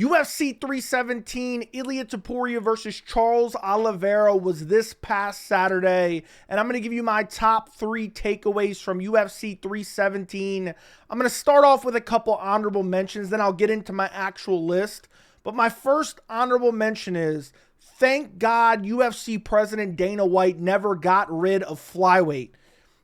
UFC 317, Ilia Topuria versus Charles Oliveira was this past Saturday, and I'm going to give you my top 3 takeaways from UFC 317. I'm going to start off with a couple honorable mentions, then I'll get into my actual list. But my first honorable mention is, thank God UFC President Dana White never got rid of Flyweight.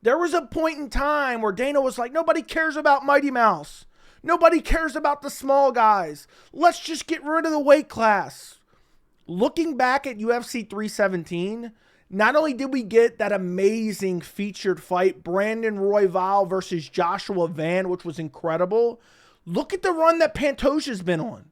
There was a point in time where Dana was like, nobody cares about Mighty Mouse. Nobody cares about the small guys. Let's just get rid of the weight class. Looking back at UFC 317, not only did we get that amazing featured fight, Brandon Royval versus Joshua Van, which was incredible. Look at the run that Pantoja's been on.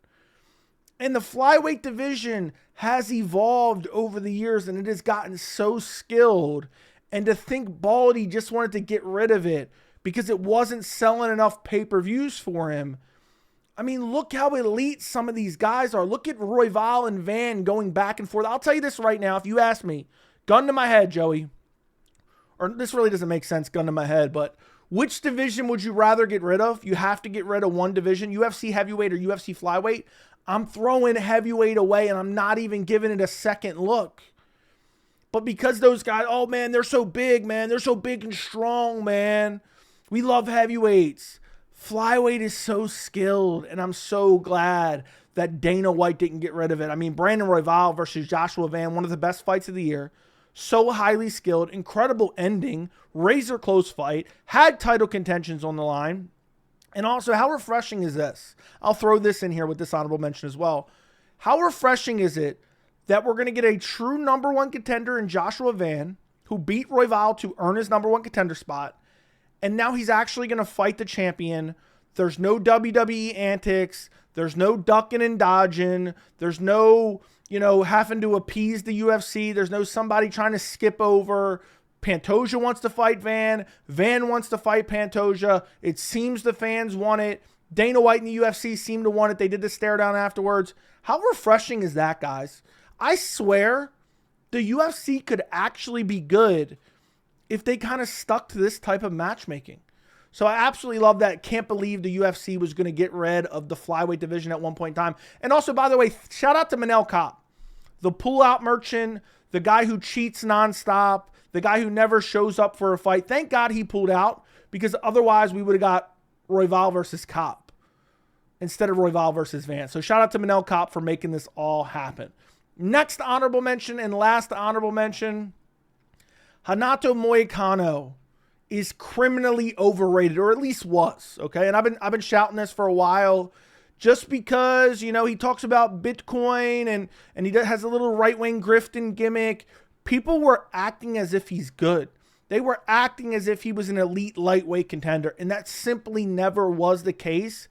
And the flyweight division has evolved over the years, and it has gotten so skilled. And to think Baldy just wanted to get rid of it because it wasn't selling enough pay-per-views for him. I mean, look how elite some of these guys are. Look at Royval and Van going back and forth. I'll tell you this right now. If you ask me, gun to my head, Joey, or this really doesn't make sense, gun to my head, but which division would you rather get rid of? You have to get rid of one division, UFC heavyweight or UFC flyweight. I'm throwing heavyweight away, and I'm not even giving it a second look. But because those guys, oh man, they're so big, man. They're so big and strong, man. We love heavyweights. Flyweight is so skilled, and I'm so glad that Dana White didn't get rid of it. I mean, Brandon Royval versus Joshua Van, one of the best fights of the year. So highly skilled, incredible ending, razor close fight, had title contentions on the line. And also, how refreshing is this? I'll throw this in here with this honorable mention as well. How refreshing is it that we're going to get a true number one contender in Joshua Van, who beat Royval to earn his number one contender spot, and now he's actually going to fight the champion. There's no WWE antics. There's no ducking and dodging. There's no, having to appease the UFC. There's no somebody trying to skip over. Pantoja wants to fight Van. Van wants to fight Pantoja. It seems the fans want it. Dana White and the UFC seem to want it. They did the stare down afterwards. How refreshing is that, guys? I swear the UFC could actually be good if they kind of stuck to this type of matchmaking. So I absolutely love that. Can't believe the UFC was going to get rid of the flyweight division at one point in time. And also, by the way, shout out to Beneil Dariush, the pull-out merchant, the guy who cheats nonstop, the guy who never shows up for a fight. Thank God he pulled out, because otherwise we would have got Royval versus Kopp instead of Royval versus Van. So shout out to Beneil Dariush for making this all happen. Next honorable mention and last honorable mention, Renato Moicano is criminally overrated, or at least was, okay? And I've been shouting this for a while, just because, he talks about Bitcoin and he has a little right-wing grifting gimmick. People were acting as if he's good. They were acting as if he was an elite lightweight contender, and that simply never was the case.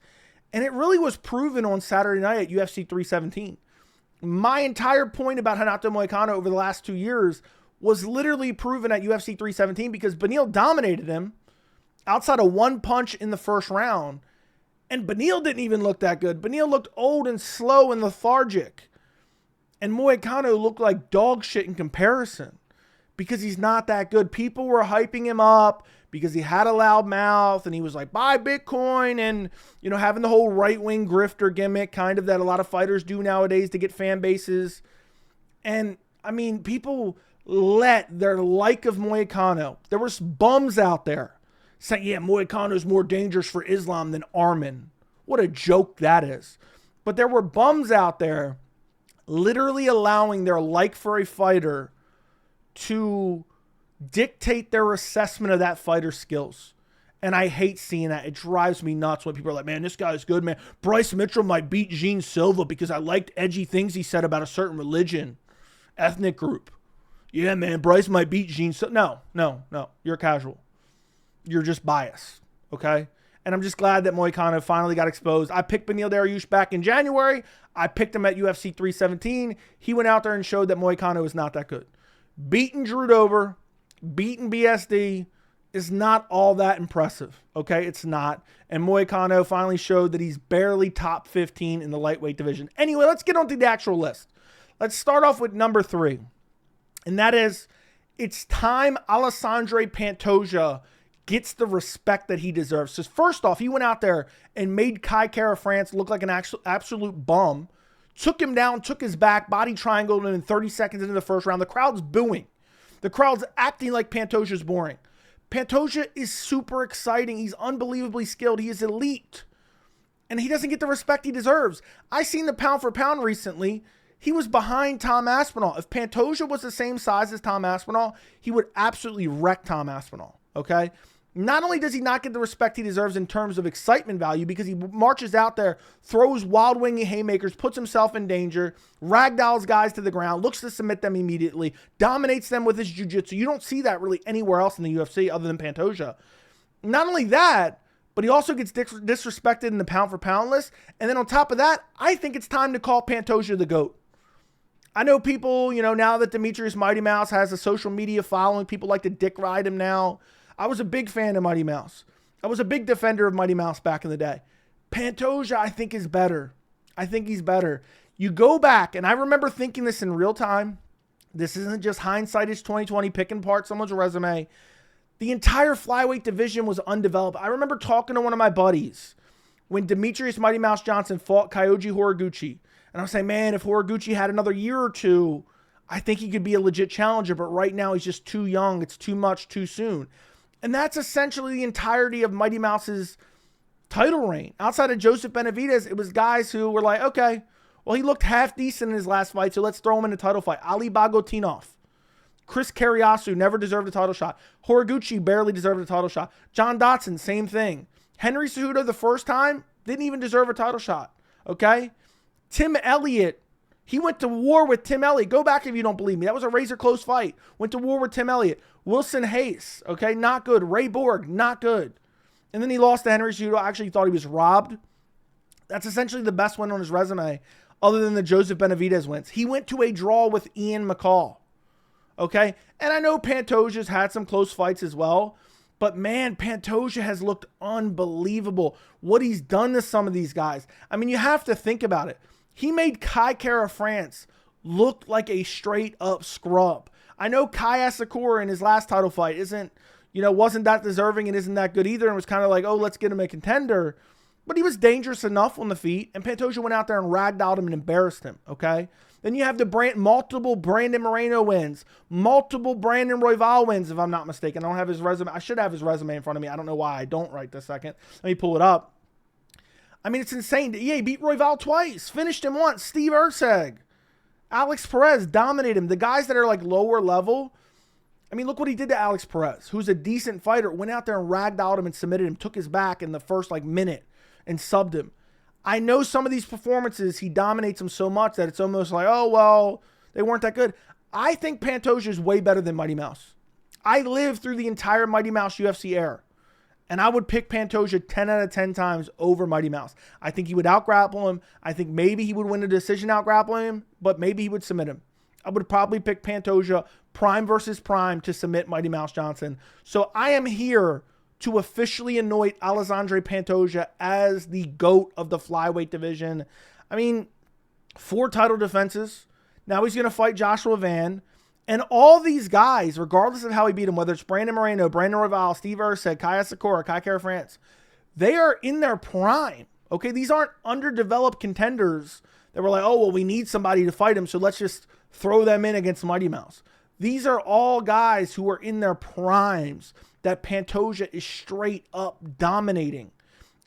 And it really was proven on Saturday night at UFC 317. My entire point about Renato Moicano over the last 2 years was literally proven at UFC 317 because Beneil dominated him outside of one punch in the first round. And Beneil didn't even look that good. Beneil looked old and slow and lethargic. And Moicano looked like dog shit in comparison because he's not that good. People were hyping him up because he had a loud mouth and he was like, buy Bitcoin, and, having the whole right-wing grifter gimmick kind of that a lot of fighters do nowadays to get fan bases. And, I mean, people let their like of Moicano. There was bums out there saying, yeah, Moicano's more dangerous for Islam than Arman. What a joke that is. But there were bums out there literally allowing their like for a fighter to dictate their assessment of that fighter's skills. And I hate seeing that. It drives me nuts when people are like, man, this guy's good, man. Bryce Mitchell might beat Gene Silva because I liked edgy things he said about a certain religion, ethnic group. Yeah, man, Bryce might beat Gene Silva. No. You're casual. You're just biased, okay? And I'm just glad that Moicano finally got exposed. I picked Beneil Dariush back in January. I picked him at UFC 317. He went out there and showed that Moicano is not that good. Beating Drew Dober, beating BSD is not all that impressive, okay? It's not. And Moicano finally showed that he's barely top 15 in the lightweight division. Anyway, let's get on to the actual list. Let's start off with number 3. And that is, it's time Alexandre Pantoja gets the respect that he deserves. So first off, he went out there and made Kai Kara France look like an absolute bum. Took him down, took his back, body triangled him in 30 seconds into the first round. The crowd's booing. The crowd's acting like Pantoja's boring. Pantoja is super exciting. He's unbelievably skilled. He is elite. And he doesn't get the respect he deserves. I seen the pound for pound recently. He was behind Tom Aspinall. If Pantoja was the same size as Tom Aspinall, he would absolutely wreck Tom Aspinall, okay? Not only does he not get the respect he deserves in terms of excitement value because he marches out there, throws wild winging haymakers, puts himself in danger, ragdolls guys to the ground, looks to submit them immediately, dominates them with his jiu-jitsu. You don't see that really anywhere else in the UFC other than Pantoja. Not only that, but he also gets disrespected in the pound for pound list. And then on top of that, I think it's time to call Pantoja the GOAT. I know people, now that Demetrius Mighty Mouse has a social media following, people like to dick ride him now. I was a big fan of Mighty Mouse. I was a big defender of Mighty Mouse back in the day. Pantoja, I think, is better. I think he's better. You go back, and I remember thinking this in real time. This isn't just hindsight is 2020, picking apart someone's resume. The entire flyweight division was undeveloped. I remember talking to one of my buddies when Demetrius Mighty Mouse Johnson fought Kyoji Horiguchi. And I was saying, man, if Horiguchi had another year or two, I think he could be a legit challenger. But right now, he's just too young. It's too much too soon. And that's essentially the entirety of Mighty Mouse's title reign. Outside of Joseph Benavidez, it was guys who were like, okay, well, he looked half decent in his last fight, so let's throw him in a title fight. Ali Bagotinov. Chris Kariasu never deserved a title shot. Horiguchi barely deserved a title shot. John Dotson, same thing. Henry Cejudo, the first time, didn't even deserve a title shot. Okay? Tim Elliott, he went to war with Tim Elliott. Go back if you don't believe me. That was a razor close fight. Went to war with Tim Elliott. Wilson Hayes, okay, not good. Ray Borg, not good. And then he lost to Henry Cejudo. I actually thought he was robbed. That's essentially the best win on his resume, other than the Joseph Benavidez wins. He went to a draw with Ian McCall, okay? And I know Pantoja's had some close fights as well, but man, Pantoja has looked unbelievable. What he's done to some of these guys. I mean, you have to think about it. He made Kai Kara France look like a straight up scrub. I know Kaya Sakura in his last title fight wasn't that deserving and isn't that good either, and was kind of like, oh, let's get him a contender. But he was dangerous enough on the feet, and Pantoja went out there and ragdolled him and embarrassed him, okay? Then you have the multiple Brandon Moreno wins, multiple Brandon Royval wins, if I'm not mistaken. I don't have his resume. I should have his resume in front of me. I don't know why I don't right this second. Let me pull it up. I mean, it's insane. Yeah, he beat Royval twice, finished him once. Steve Erceg. Alex Perez dominated him. The guys that are like lower level, I mean, look what he did to Alex Perez, who's a decent fighter, went out there and ragdolled him and submitted him, took his back in the first minute and subbed him. I know some of these performances, he dominates them so much that it's almost like, oh, well, they weren't that good. I think Pantoja is way better than Mighty Mouse. I lived through the entire Mighty Mouse UFC era, and I would pick Pantoja 10 out of 10 times over Mighty Mouse. I think he would out-grapple him. I think maybe he would win a decision out-grappling him, but maybe he would submit him. I would probably pick Pantoja prime versus prime to submit Mighty Mouse Johnson. So I am here to officially anoint Alexandre Pantoja as the GOAT of the flyweight division. I mean, 4 title defenses. Now he's going to fight Joshua Van. And all these guys, regardless of how he beat him, whether it's Brandon Moreno, Brandon Royval, Steve Erceg, Kaya Sakura, Kai Kara France, they are in their prime. Okay, these aren't underdeveloped contenders that were like, oh, well, we need somebody to fight him, so let's just throw them in against Mighty Mouse. These are all guys who are in their primes that Pantoja is straight up dominating.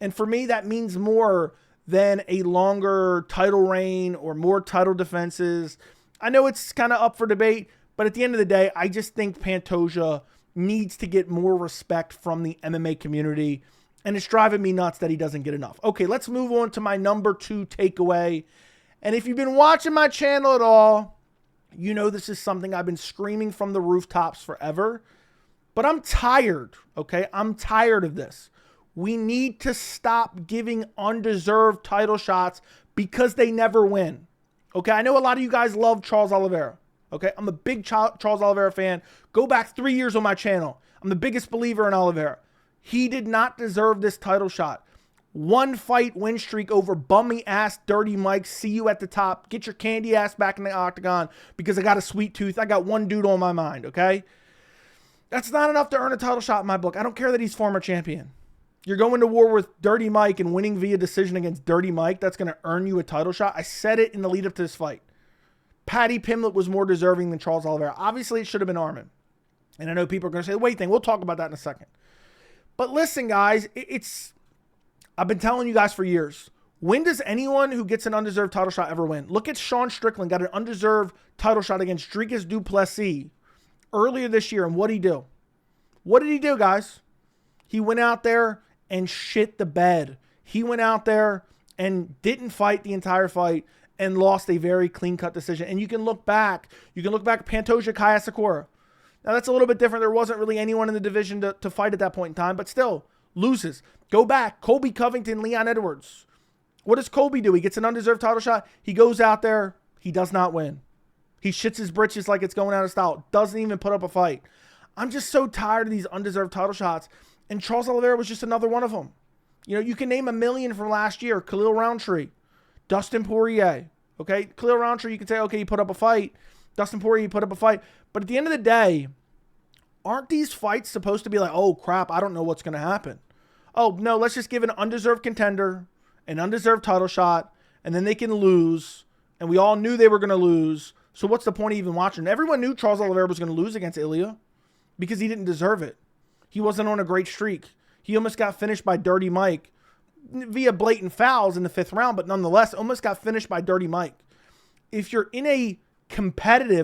And for me, that means more than a longer title reign or more title defenses. I know it's kind of up for debate, but at the end of the day, I just think Pantoja needs to get more respect from the MMA community, and it's driving me nuts that he doesn't get enough. Okay, let's move on to my number 2 takeaway. And if you've been watching my channel at all, you know this is something I've been screaming from the rooftops forever. But I'm tired, okay? I'm tired of this. We need to stop giving undeserved title shots because they never win. Okay, I know a lot of you guys love Charles Oliveira. Okay, I'm a big Charles Oliveira fan. Go back 3 years on my channel. I'm the biggest believer in Oliveira. He did not deserve this title shot. 1 fight win streak over bummy ass Dirty Mike. See you at the top. Get your candy ass back in the octagon because I got a sweet tooth. I got one dude on my mind, okay? That's not enough to earn a title shot in my book. I don't care that he's former champion. You're going to war with Dirty Mike and winning via decision against Dirty Mike. That's going to earn you a title shot. I said it in the lead up to this fight. Paddy Pimblett was more deserving than Charles Oliveira. Obviously, it should have been Arman. And I know people are going to say the weight thing. We'll talk about that in a second. But listen, guys, I've been telling you guys for years. When does anyone who gets an undeserved title shot ever win? Look at Sean Strickland, got an undeserved title shot against Dricus du Plessis earlier this year. And what did he do? What did he do, guys? He went out there and shit the bed. He went out there and didn't fight the entire fight and lost a very clean-cut decision. And you can look back. You can look back at Pantoja, Kaya Sakura. Now, that's a little bit different. There wasn't really anyone in the division to fight at that point in time, but still, loses. Go back. Colby Covington, Leon Edwards. What does Colby do? He gets an undeserved title shot. He goes out there. He does not win. He shits his britches like it's going out of style. Doesn't even put up a fight. I'm just so tired of these undeserved title shots. And Charles Oliveira was just another one of them. You know, you can name a million from last year. Khalil Roundtree, Dustin Poirier. Okay, Khalil Roundtree, you can say, okay, he put up a fight. Dustin Poirier, he put up a fight. But at the end of the day, aren't these fights supposed to be like, oh, crap, I don't know what's going to happen? Oh, no, let's just give an undeserved contender an undeserved title shot, and then they can lose. And we all knew they were going to lose. So what's the point of even watching? Everyone knew Charles Oliveira was going to lose against Ilia because he didn't deserve it. He wasn't on a great streak. He almost got finished by Dirty Mike via blatant fouls in the 5th round, but nonetheless, almost got finished by Dirty Mike. If you're in a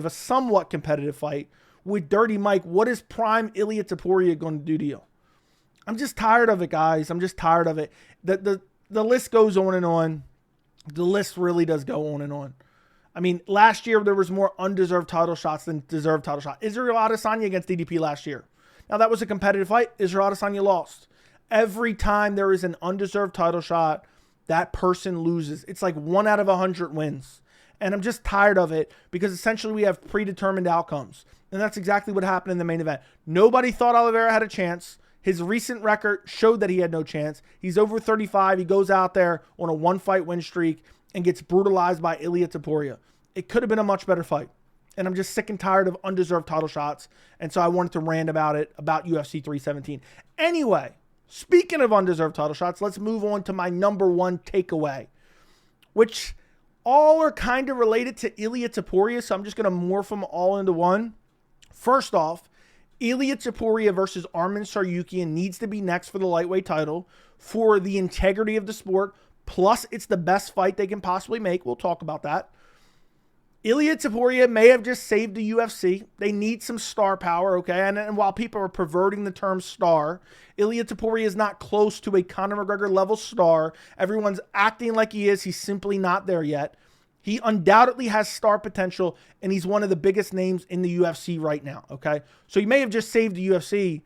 somewhat competitive fight with Dirty Mike, what is prime Ilia Topuria going to do to you? I'm just tired of it, guys. I'm just tired of it. The list goes on and on. The list really does go on and on. I mean, last year there was more undeserved title shots than deserved title shots. Israel Adesanya against DDP last year. Now, that was a competitive fight. Israel Adesanya lost. Every time there is an undeserved title shot, that person loses. It's like 1 out of 100 wins. And I'm just tired of it because essentially we have predetermined outcomes. And that's exactly what happened in the main event. Nobody thought Oliveira had a chance. His recent record showed that he had no chance. He's over 35. He goes out there on a 1-fight win streak and gets brutalized by Ilia Topuria. It could have been a much better fight. And I'm just sick and tired of undeserved title shots. And so I wanted to rant about it, about UFC 317. Anyway, speaking of undeserved title shots, let's move on to my number one takeaway, which all are kind of related to Ilia Topuria. So I'm just going to morph them all into one. First off, Ilia Topuria versus Arman Tsarukyan needs to be next for the lightweight title for the integrity of the sport. Plus, it's the best fight they can possibly make. We'll talk about that. Ilia Topuria may have just saved the UFC. They need some star power, okay? And while people are perverting the term star, Ilia Topuria is not close to a Conor McGregor level star. Everyone's acting like he is. He's simply not there yet. He undoubtedly has star potential, and he's one of the biggest names in the UFC right now, okay? So he may have just saved the UFC,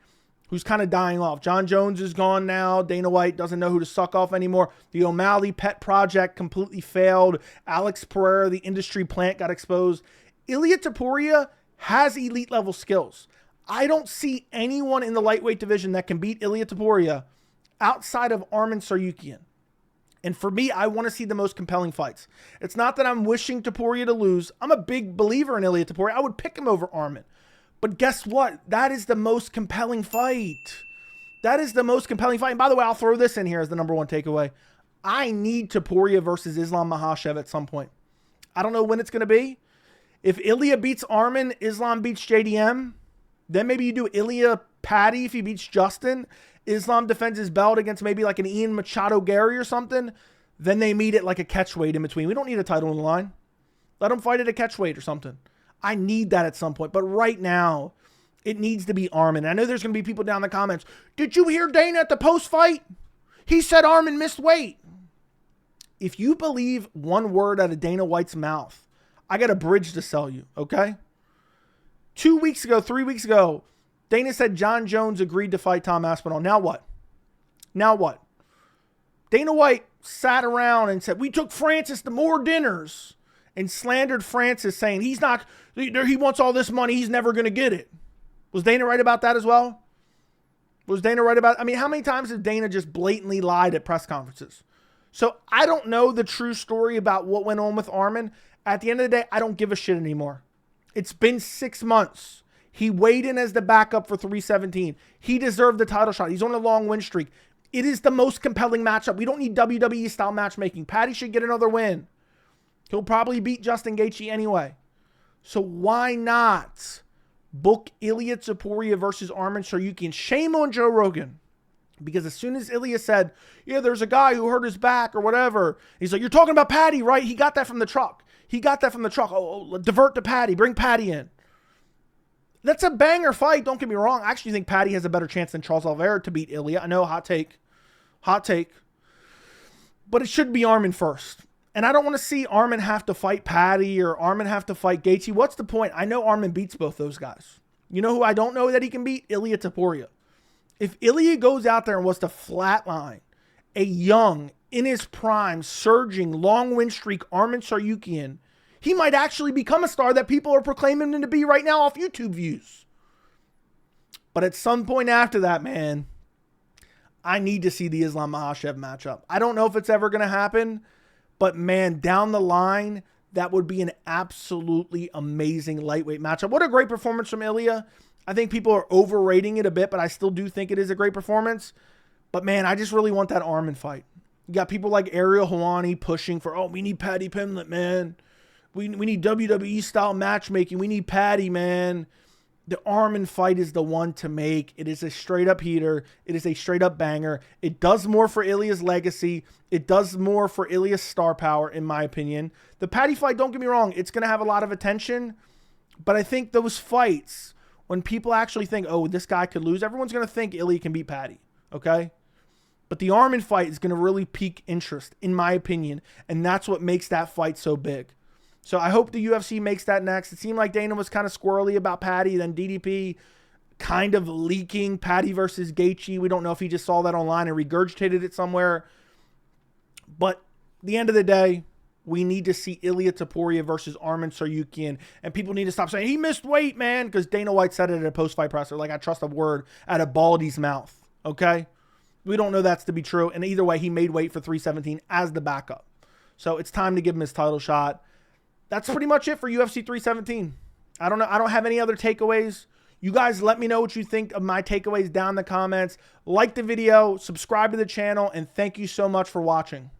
who's kind of dying off. John Jones is gone now. Dana White doesn't know who to suck off anymore. The O'Malley pet project completely failed. Alex Pereira, the industry plant, got exposed. Ilia Topuria has elite level skills. I don't see anyone in the lightweight division that can beat Ilia Topuria outside of Arman Tsarukyan. And for me, I want to see the most compelling fights. It's not that I'm wishing Topuria to lose. I'm a big believer in Ilia Topuria. I would pick him over Arman. But guess what? That is the most compelling fight. That is the most compelling fight. And by the way, I'll throw this in here as the number one takeaway. I need Topuria versus Islam Makhachev at some point. I don't know when it's going to be. If Ilia beats Arman, Islam beats JDM, then maybe you do Ilia Paddy if he beats Justin. Islam defends his belt against maybe like an Ian Machado Gary or something. Then they meet at like a catchweight in between. We don't need a title on the line. Let them fight at a catchweight or something. I need that at some point. But right now, it needs to be Arman. I know there's going to be people down in the comments. Did you hear Dana at the post-fight? He said Arman missed weight. If you believe one word out of Dana White's mouth, I got a bridge to sell you, okay? 3 weeks ago, Dana said John Jones agreed to fight Tom Aspinall. Now what? Now what? Dana White sat around and said, we took Francis to more dinners and slandered Francis saying he wants all this money. He's never going to get it. Was Dana right about that as well? Was Dana right about, I mean, how many times has Dana just blatantly lied at press conferences? So I don't know the true story about what went on with Arman. At the end of the day, I don't give a shit anymore. It's been 6 months. He weighed in as the backup for 317. He deserved the title shot. He's on a long win streak. It is the most compelling matchup. We don't need WWE-style matchmaking. Paddy should get another win. He'll probably beat Justin Gaethje anyway. So why not book Ilia Topuria versus Arman Tsarukyan? Shame on Joe Rogan. Because as soon as Ilia said, yeah, there's a guy who hurt his back or whatever, he's like, you're talking about Paddy, right? He got that from the truck. He got that from the truck. Oh, divert to Paddy. Bring Paddy in. That's a banger fight. Don't get me wrong. I actually think Paddy has a better chance than Charles Oliveira to beat Ilia. I know, hot take. Hot take. But it should be Arman first. And I don't want to see Arman have to fight Paddy or Arman have to fight Gaethje. What's the point? I know Arman beats both those guys. You know who I don't know that he can beat? Ilia Topuria. If Ilia goes out there and was to flatline a young, in his prime, surging, long win streak Arman Tsarukyan, he might actually become a star that people are proclaiming him to be right now off YouTube views. But at some point after that, man, I need to see the Islam Makhachev matchup. I don't know if it's ever going to happen, but man, down the line, that would be an absolutely amazing lightweight matchup. What a great performance from Ilia. I think people are overrating it a bit, but I still do think it is a great performance. But man, I just really want that Arman fight. You got people like Ariel Helwani pushing for, oh, we need Paddy Pimblett, man. We need WWE-style matchmaking. We need Paddy, man. The Arman fight is the one to make. It is a straight-up heater. It is a straight-up banger. It does more for Ilia's legacy. It does more for Ilia's star power, in my opinion. The Paddy fight, don't get me wrong, it's going to have a lot of attention. But I think those fights, when people actually think, oh, this guy could lose, everyone's going to think Ilia can beat Paddy, okay? But the Arman fight is going to really pique interest, in my opinion. And that's what makes that fight so big. So I hope the UFC makes that next. It seemed like Dana was kind of squirrely about Paddy. Then DDP kind of leaking Paddy versus Gaethje. We don't know if he just saw that online and regurgitated it somewhere. But at the end of the day, we need to see Ilia Topuria versus Arman Tsarukyan. And people need to stop saying, he missed weight, man. Because Dana White said it at a post-fight presser. Like, I trust a word out of Baldy's mouth. Okay? We don't know that's to be true. And either way, he made weight for 317 as the backup. So it's time to give him his title shot. That's pretty much it for UFC 317. I don't know. I don't have any other takeaways. You guys let me know what you think of my takeaways down in the comments. Like the video, subscribe to the channel, and thank you so much for watching.